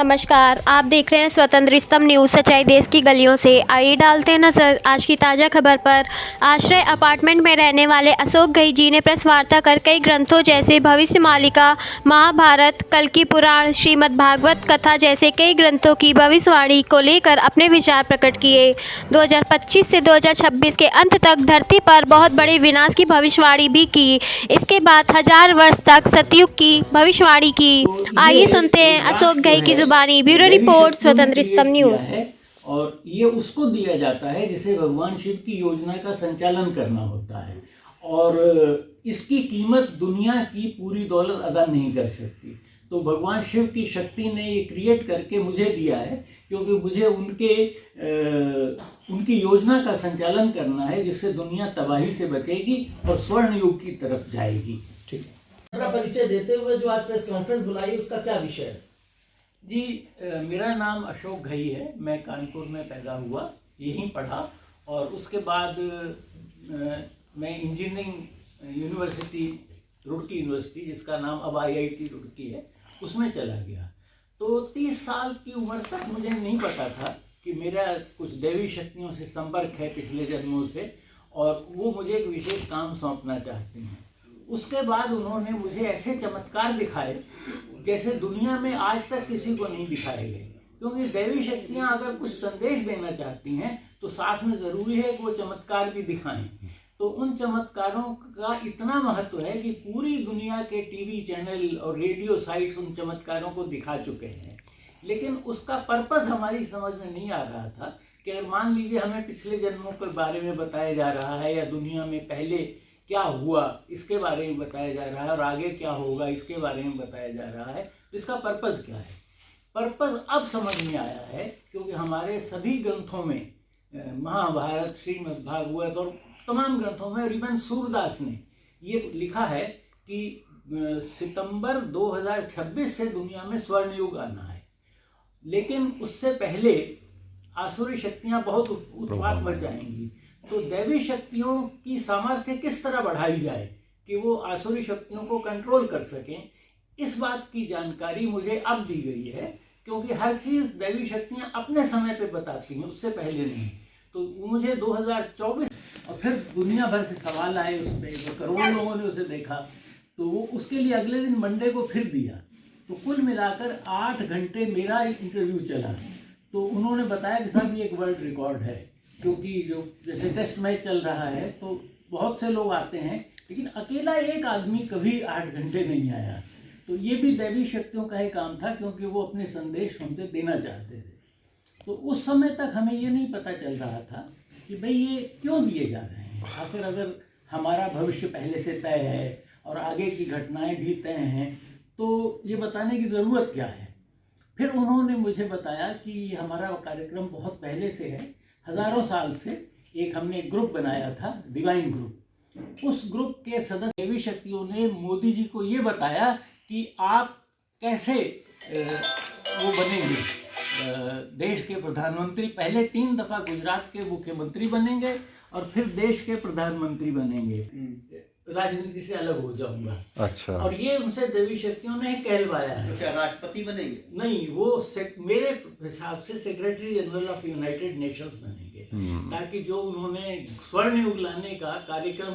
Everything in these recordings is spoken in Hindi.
नमस्कार, आप देख रहे हैं स्वतंत्र स्तंभ न्यूज़। सच्चाई देश की गलियों से। आइए डालते हैं नजर आज की ताज़ा खबर पर। आश्रय अपार्टमेंट में रहने वाले अशोक घई जी ने प्रेस वार्ता कर कई ग्रंथों जैसे भविष्य मालिका, महाभारत, कल्कि पुराण, श्रीमद् भागवत कथा जैसे कई ग्रंथों की भविष्यवाणी को लेकर अपने विचार प्रकट किए। 2025 से 2026 के अंत तक धरती पर बहुत बड़े विनाश की भविष्यवाणी भी की। इसके बाद 1000 वर्ष तक सतयुग की भविष्यवाणी की। आइए सुनते हैं अशोक घई की जुबानी। ब्यूरो रिपोर्ट, स्वतंत्र स्तंभ न्यूज़। और ये उसको दिया जाता है जिसे भगवान शिव की योजना का संचालन करना होता है, और इसकी कीमत दुनिया की पूरी दौलत अदा नहीं कर सकती। तो भगवान शिव की शक्ति ने ये क्रिएट करके मुझे दिया है, क्योंकि मुझे उनकी योजना का संचालन करना है, जिससे दुनिया तबाही से बचेगी और स्वर्ण युग की तरफ जाएगी। ठीक है, अपना परिचय देते हुए जो आज प्रेस कॉन्फ्रेंस बुलाई उसका क्या विषय है? जी, मेरा नाम अशोक घई है। मैं कानपुर में पैदा हुआ, यहीं पढ़ा, और उसके बाद मैं इंजीनियरिंग यूनिवर्सिटी, रुड़की यूनिवर्सिटी, जिसका नाम अब IIT रुड़की है, उसमें चला गया। तो 30 साल की उम्र तक मुझे नहीं पता था कि मेरा कुछ दैवी शक्तियों से संपर्क है पिछले जन्मों से, और वो मुझे एक विशेष काम सौंपना चाहते हैं। उसके बाद उन्होंने मुझे ऐसे चमत्कार दिखाए जैसे दुनिया में आज तक किसी को नहीं दिखाए गए, क्योंकि दैवी शक्तियाँ अगर कुछ संदेश देना चाहती हैं तो साथ में ज़रूरी है कि वो चमत्कार भी दिखाएं। तो उन चमत्कारों का इतना महत्व है कि पूरी दुनिया के टीवी चैनल और रेडियो साइट्स उन चमत्कारों को दिखा चुके हैं, लेकिन उसका पर्पस हमारी समझ में नहीं आ रहा था कि अगर मान लीजिए हमें पिछले जन्मों के बारे में बताया जा रहा है, या दुनिया में पहले क्या हुआ इसके बारे में बताया जा रहा है, और आगे क्या होगा इसके बारे में बताया जा रहा है, तो इसका पर्पस क्या है? पर्पस अब समझ में आया है, क्योंकि हमारे सभी ग्रंथों में, महाभारत, श्रीमद् भागवत और तमाम ग्रंथों में, इवन सूरदास ने ये लिखा है कि सितंबर 2026 से दुनिया में स्वर्ण युग आना है। लेकिन उससे पहले आसुरी शक्तियाँ बहुत उत्पात मचाएंगी। तो दैवी शक्तियों की सामर्थ्य किस तरह बढ़ाई जाए कि वो आसुरी शक्तियों को कंट्रोल कर सकें, इस बात की जानकारी मुझे अब दी गई है, क्योंकि हर चीज़ दैवी शक्तियाँ अपने समय पे बताती हैं, उससे पहले नहीं। तो मुझे 2024, और फिर दुनिया भर से सवाल आए उस पर, तो करोड़ों लोगों ने उसे देखा, तो वो उसके लिए अगले दिन मंडे को फिर दिया। तो कुल मिलाकर 8 घंटे मेरा इंटरव्यू चला। तो उन्होंने बताया कि साहब ये एक वर्ल्ड रिकॉर्ड है, क्योंकि जो जैसे टेस्ट मैच चल रहा है तो बहुत से लोग आते हैं, लेकिन अकेला एक आदमी कभी 8 घंटे नहीं आया। तो ये भी दैवी शक्तियों का ही काम था, क्योंकि वो अपने संदेश हमसे देना चाहते थे। तो उस समय तक हमें ये नहीं पता चल रहा था कि भाई ये क्यों दिए जा रहे हैं। आखिर अगर हमारा भविष्य पहले से तय है और आगे की घटनाएं भी तय हैं, तो ये बताने की ज़रूरत क्या है। फिर उन्होंने मुझे बताया कि हमारा कार्यक्रम बहुत पहले से है, हज़ारों साल से। एक हमने ग्रुप बनाया था, डिवाइन ग्रुप। उस ग्रुप के सदस्य देवी शक्तियों ने मोदी जी को ये बताया कि आप कैसे वो बनेंगे देश के प्रधानमंत्री। पहले 3 दफ़ा गुजरात के मुख्यमंत्री बनेंगे और फिर देश के प्रधानमंत्री बनेंगे। राजनीति से अलग हो जाऊंगा। अच्छा। और ये उनसे देवी शक्तियों ने कहलवाया है। क्या राष्ट्रपति बनेंगे? नहीं, वो मेरे हिसाब से secretary general of United Nations बनेंगे, ताकि जो उन्होंने स्वर्ण युग लाने का कार्यक्रम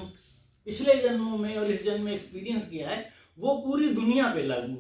पिछले जन्मों में और इस जन्म में एक्सपीरियंस किया है, वो पूरी दुनिया पे लागू